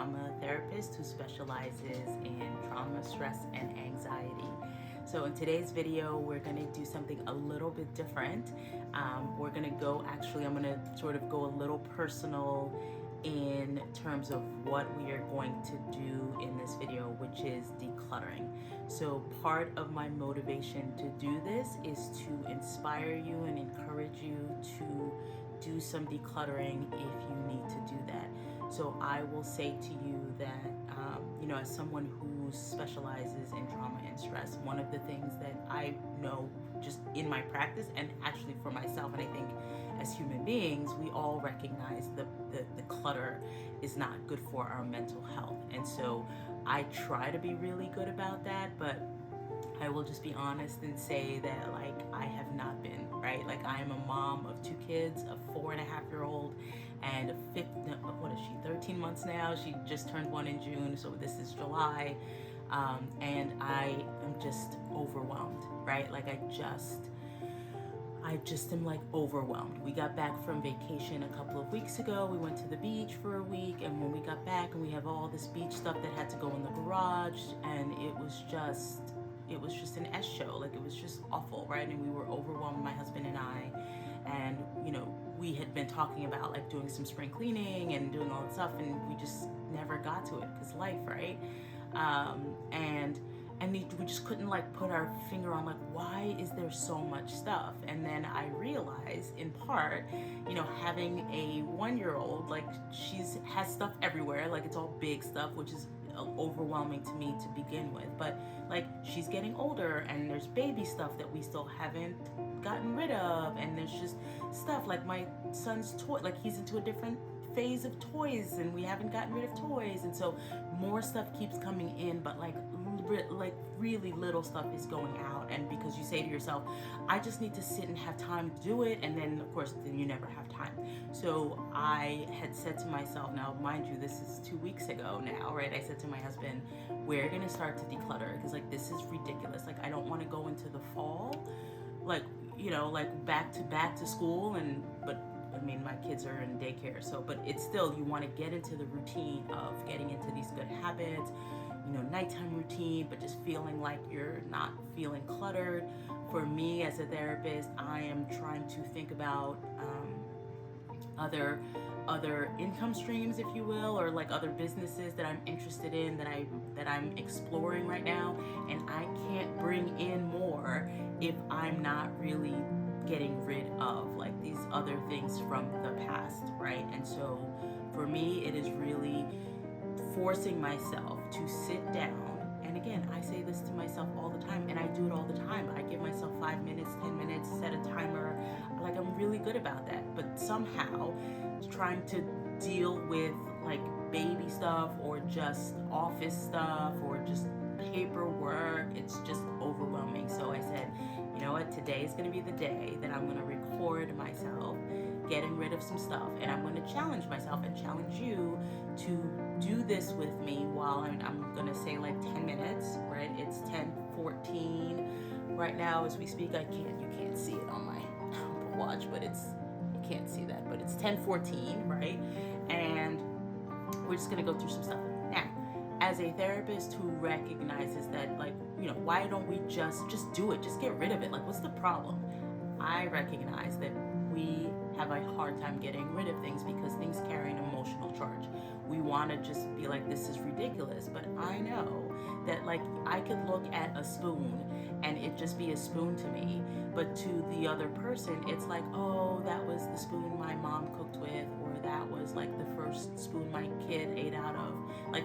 I'm a therapist who specializes in trauma, stress, and anxiety. So in today's video, we're gonna do something a little bit different. We're gonna go, actually, I'm gonna sort of go a little personal in terms of what we are going to do in this video, which is decluttering. So part of my motivation to do this is to inspire you and encourage you to do some decluttering if you need to do that. So I will say to you that, as someone who specializes in trauma and stress, one of the things that I know just in my practice and actually for myself, and I think as human beings, we all recognize the clutter is not good for our mental health. And so I try to be really good about that, but I will just be honest and say that I have not been, right? I am a mom of 2 kids, a 4.5-year-old and a 13 months now. She just turned 1 in June, so this is July. And I am just overwhelmed, right? I just am overwhelmed. We got back from vacation a couple of weeks ago. We went to the beach for a week, and when we got back and we have all this beach stuff that had to go in the garage, and it was just an S show. It was just awful, right? And we were overwhelmed, my husband and I, and we had been talking about doing some spring cleaning and doing all that stuff, and we just never got to it because life, right? We just couldn't put our finger on why is there so much stuff. And then I realized, in part, having a 1-year-old, she's has stuff everywhere, it's all big stuff, which is overwhelming to me to begin with. But she's getting older, and there's baby stuff that we still haven't gotten rid of, and there's just stuff my son's toy, he's into a different phase of toys and we haven't gotten rid of toys, and so more stuff keeps coming in, but really little stuff is going out. And because you say to yourself, I just need to sit and have time to do it, and then of course then you never have time. So I had said to myself, now mind you, this is 2 weeks ago now, right? I said to my husband, we're gonna start to declutter because this is ridiculous. I don't want to go into the fall back to school, but I mean, my kids are in daycare, but it's still, you want to get into the routine of getting into these good habits, nighttime routine, but just feeling like you're not feeling cluttered. For me as a therapist, I am trying to think about other income streams, if you will, or other businesses that I'm interested in, that I'm exploring right now, and I can't bring in more if I'm not really getting rid of these other things from the past, right? And so for me, it is really forcing myself to sit down. And again, I say this to myself all the time, and I do it all the time. I give myself 5 minutes, 10 minutes, set a timer. I'm really good about that. But somehow trying to deal with baby stuff or just office stuff or just paperwork, it's just overwhelming. So I said, you know what, today is going to be the day that I'm going to record myself getting rid of some stuff, and I'm going to challenge myself and challenge you to do this with me while I'm going to say 10 minutes, right? It's 10:14 right now as we speak. You can't see it on my watch, but you can't see that, but it's 10:14, right? And we're just going to go through some stuff. Now, as a therapist who recognizes that, why don't we just do it? Just get rid of it. What's the problem? I recognize that we have a hard time getting rid of things because things carry an emotional charge. We want to just be this is ridiculous, but I know that I could look at a spoon and it just be a spoon to me, but to the other person it's oh, that was the spoon my mom cooked with, or that was the first spoon my kid ate out of.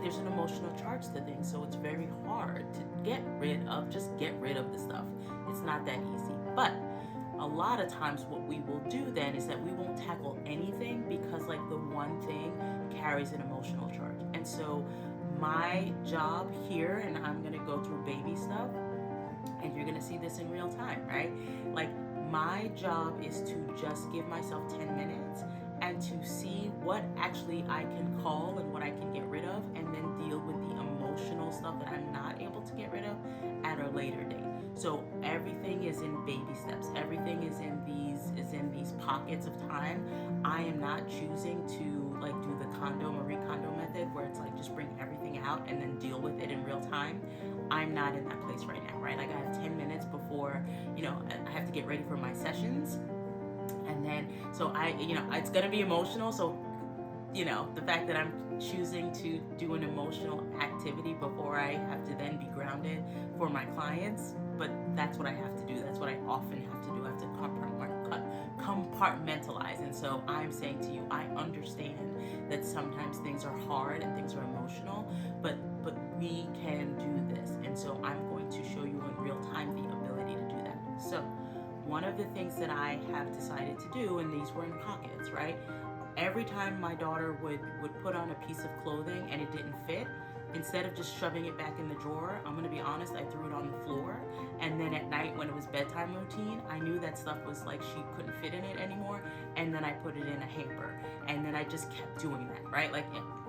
There's an emotional charge to things, so it's very hard to get rid of the stuff. It's not that easy. But a lot of times what we will do then is that we won't tackle anything because the one thing carries an emotional charge. And so my job here, and I'm going to go through baby stuff, and you're going to see this in real time, right? My job is to just give myself 10 minutes and to see what actually I can call and what I can get rid of, and then deal with the emotional stuff that I'm not able to get rid of at a later date. So everything is in baby steps. Everything is in these pockets of time. I am not choosing to like do the Marie Kondo method, where it's like just bring everything out and then deal with it in real time. I'm not in that place right now, right? Like I have 10 minutes before, I have to get ready for my sessions. And then, so it's going to be emotional. So, the fact that I'm choosing to do an emotional activity before I have to then be grounded for my clients, but that's what I have to do. That's what I often have to do. I have to compartmentalize. And so I'm saying to you, I understand that sometimes things are hard and things are emotional, but we can do this. And so I'm going to show you in real time the ability to do that. So one of the things that I have decided to do, and these were in pockets, right? Every time my daughter would put on a piece of clothing and it didn't fit, instead of just shoving it back in the drawer, I'm gonna be honest, I threw it on the floor. And then at night when it was bedtime routine, I knew that stuff was like she couldn't fit in it anymore. And then I put it in a hamper. And then I just kept doing that, right? Like,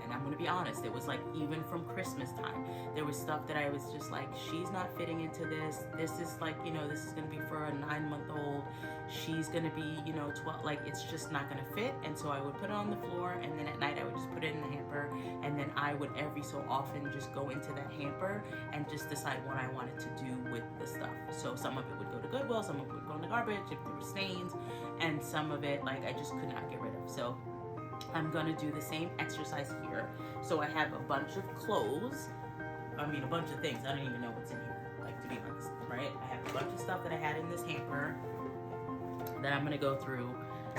and I'm gonna be honest, it was like even from Christmas time, there was stuff that I was just like, she's not fitting into this. This is like, this is gonna be for a 9-month-old. She's gonna be, 12, like it's just not gonna fit. And so I would put it on the floor, and then at night I would just put it in the hamper, and then I would every so often just go into that hamper and just decide what I wanted to do with the stuff. So some of it would go to Goodwill, some of it would go in the garbage if there were stains, and some of it like I just could not get rid of. So I'm gonna do the same exercise here. So I have a bunch of clothes, a bunch of things. I don't even know what's in here, like, to be honest, right? I have a bunch of stuff that I had in this hamper that I'm gonna go through,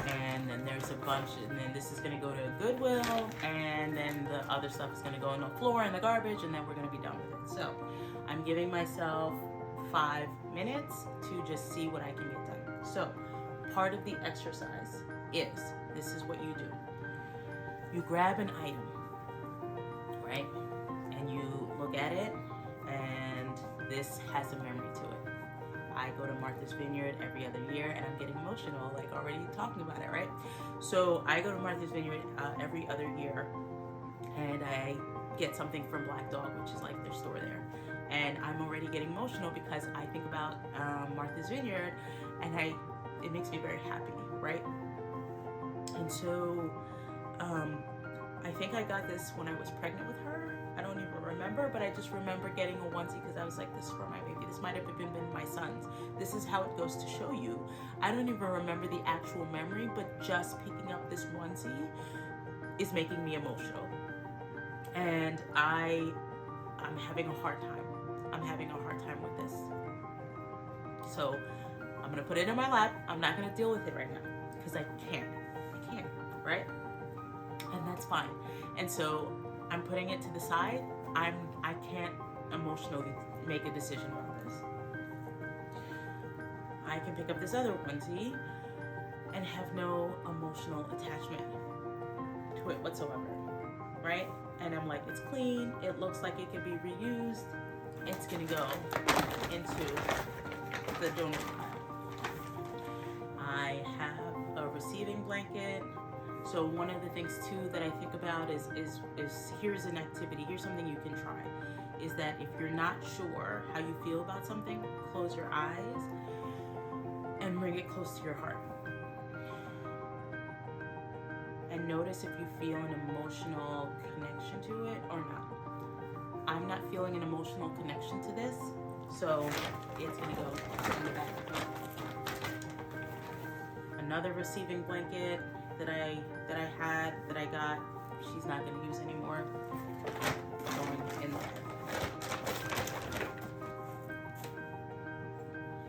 and then there's a bunch, and then this is gonna go to Goodwill, and then the other stuff is gonna go on the floor in the garbage, and then we're gonna be done with it. So I'm giving myself 5 minutes to just see what I can get done. So part of the exercise is, this is what you do. You grab an item, right? And you look at it, and this has a memory to it. I go to Martha's Vineyard every other year, and I'm getting emotional, like already talking about it, right? So I go to Martha's Vineyard every other year, and I get something from Black Dog, which is like their store there. And I'm already getting emotional because I think about Martha's Vineyard, and it makes me very happy, right? And so I think I got this when I was pregnant with her. I don't even remember, but I just remember getting a onesie because I was like, this is for my baby. This might have even been my son's. This is how it goes to show you. I don't even remember the actual memory, but just picking up this onesie is making me emotional. And I'm having a hard time. I'm having a hard time with this. So I'm gonna put it in my lap. I'm not gonna deal with it right now because I can't, right? And that's fine. And so I'm putting it to the side. I can't emotionally make a decision about this. I can pick up this other onesie and have no emotional attachment to it whatsoever, right? And I'm like, it's clean. It looks like it could be reused. It's gonna go into the donut pile. I have a receiving blanket. So one of the things too that I think about is here's an activity, here's something you can try, is that if you're not sure how you feel about something, close your eyes and bring it close to your heart. And notice if you feel an emotional connection to it or not. I'm not feeling an emotional connection to this, so it's gonna go in the back. Another receiving blanket that I got, she's not gonna use anymore, going in there.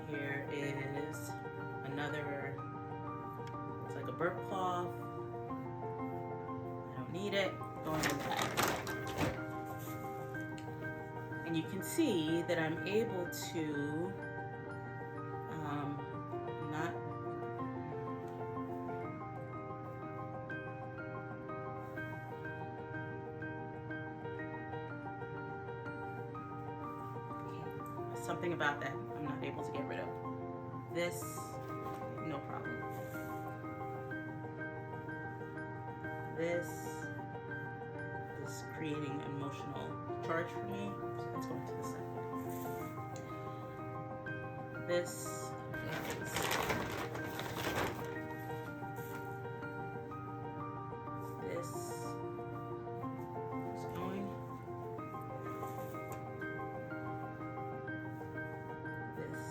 Here is another, it's like a burp cloth. I don't need it, going in the back. And you can see that I'm able to not something about that I'm not able to get rid of. This, no problem. This is creating emotional charge for me, so that's going to the side. This is this is going. This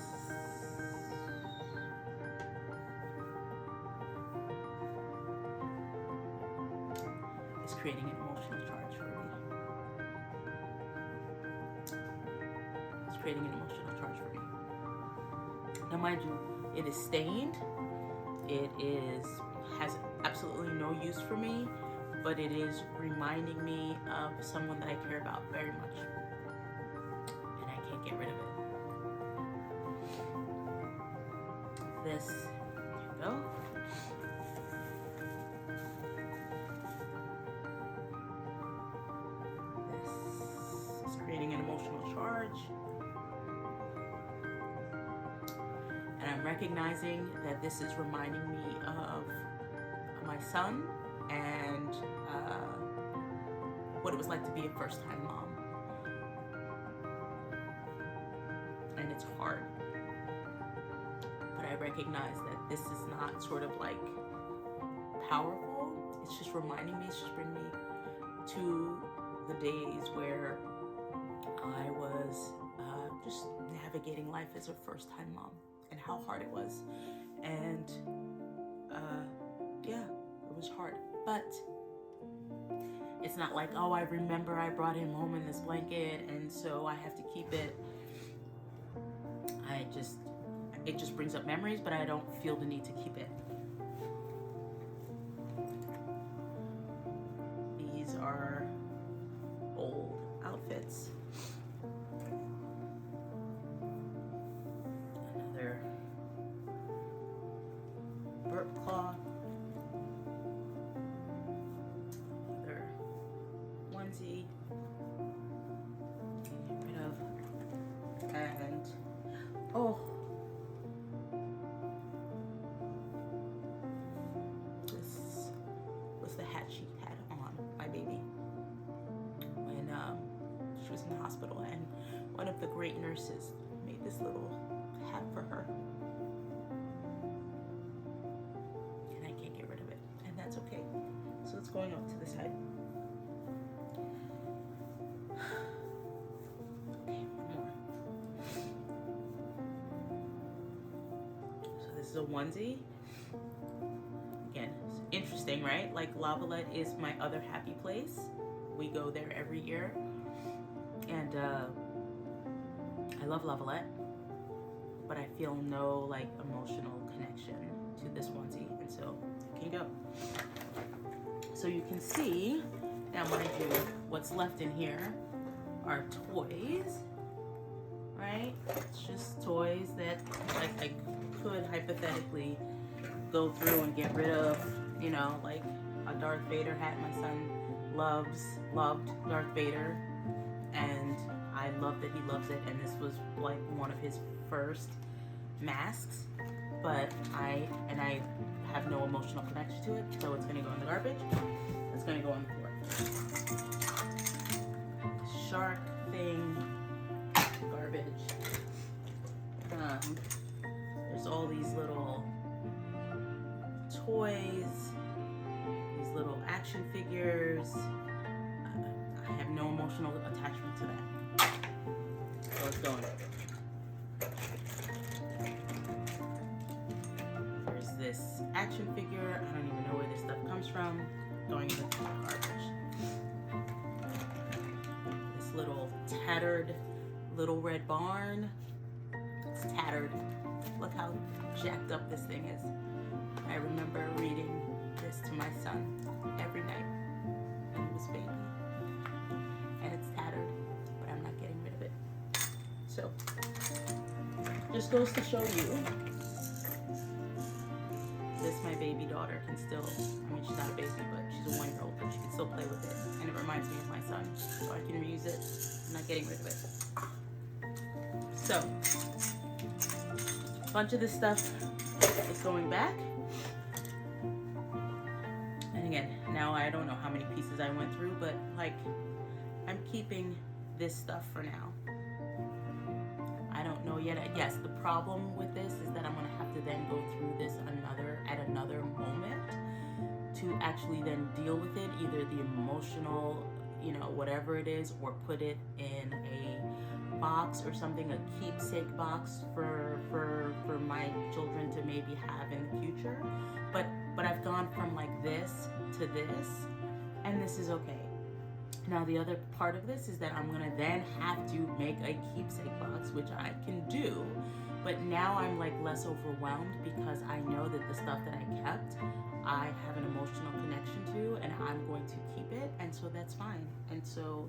is creating an emotional charge for me. It's creating an emotional charge for me. Now, mind you, it is stained. It has absolutely no use for me, but it is reminding me of someone that I care about very much, and I can't get rid of it. This, there you go. This is creating an emotional charge. And I'm recognizing that this is reminding me of my son and what it was like to be a first-time mom. And it's hard. But I recognize that this is not sort of like powerful. It's just reminding me, it's just bringing me to the days where I was just navigating life as a first-time mom and how hard it was. And yeah, it was hard. But it's not like, oh, I remember I brought him home in this blanket and so I have to keep it. It just brings up memories, but I don't feel the need to keep it. These are old outfits. Another burp cloth. Another onesie. Get rid of. And oh, this was the hat she had on, my baby, when she was in the hospital, and one of the great nurses made this little hat for her, and I can't get rid of it, and that's okay. So it's going off to the side. Okay, one more. So this is a onesie. Again, it's interesting, right? Like Lavalette is my other happy place. We go there every year, and I love Lavalette, but I feel no like emotional connection to this onesie, and so it can go. So you can see, now mind you, what's left in here are toys, right? It's just toys that like I could hypothetically go through and get rid of, you know, like a Darth Vader hat. My son loved Darth Vader, and I love that he loves it, and this was like one of his first masks, but I have no emotional connection to it, so it's gonna go in the garbage. It's gonna go on the floor. Shark thing, garbage. There's all these little toys, these little action figures. I have no emotional attachment to that. So it's going. There's this action figure. I don't even know where this stuff comes from. Going in the garbage. This little tattered little red barn. It's tattered. Look how jacked up this thing is. I remember reading this to my son every night when he was a baby. And it's tattered, but I'm not getting rid of it. So, just goes to show you, this, my baby daughter, can still, I mean, she's not a baby, but she's a 1-year-old, but she can still play with it. And it reminds me of my son, so I can reuse it. I'm not getting rid of it. So, a bunch of this stuff is going back. And again, now I don't know how many pieces I went through, but like, I'm keeping this stuff for now. I don't know yet. Yes, the problem with this is that I'm gonna have to then go through this at another moment to actually then deal with it, either the emotional, whatever it is, or put it in a box or something, a keepsake box for my children to maybe have in the future. But I've gone from like this to this, and this is okay. Now the other part of this is that I'm gonna then have to make a keepsake box, which I can do, but now I'm like less overwhelmed because I know that the stuff that I kept, I have an emotional connection to, and I'm going to keep it, and so that's fine, and so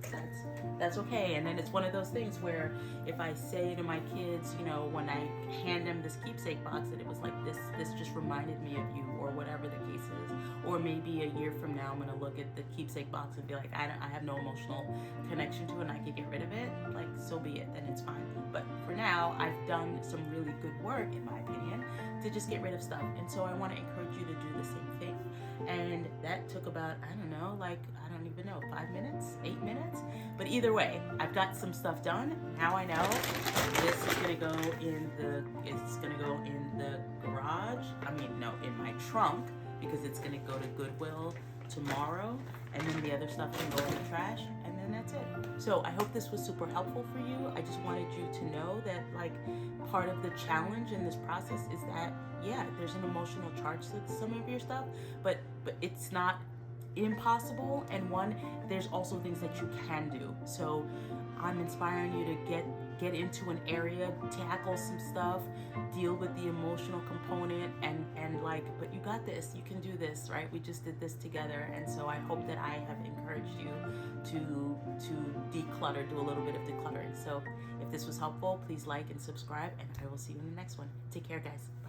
that's okay. And then it's one of those things where if I say to my kids, when I hand them this keepsake box, that it was like this just reminded me of you, or whatever the case is, or maybe a year from now I'm gonna look at the keepsake box and be like, I have no emotional connection to it, and I could get rid of it, like, so be it, then it's fine. But for now, I've done some really good work, in my opinion, to just get rid of stuff, and so I want to encourage you to do the same thing. And that took about, I don't even know, 5 minutes, 8 minutes, but either way, I've got some stuff done. Now I know this is gonna go in the garage. In my trunk, because it's gonna go to Goodwill tomorrow, and then the other stuff can go in the trash, and then that's it. So I hope this was super helpful for you. I just wanted you to know that, like, part of the challenge in this process is that, yeah, there's an emotional charge to some of your stuff, but it's not impossible. And there's also things that you can do. So I'm inspiring you to get into an area, tackle some stuff, deal with the emotional component, and but you got this, you can do this, right? We just did this together. And so I hope that I have encouraged you to declutter, do a little bit of decluttering. So if this was helpful, please like and subscribe, and I will see you in the next one. Take care, guys. Bye.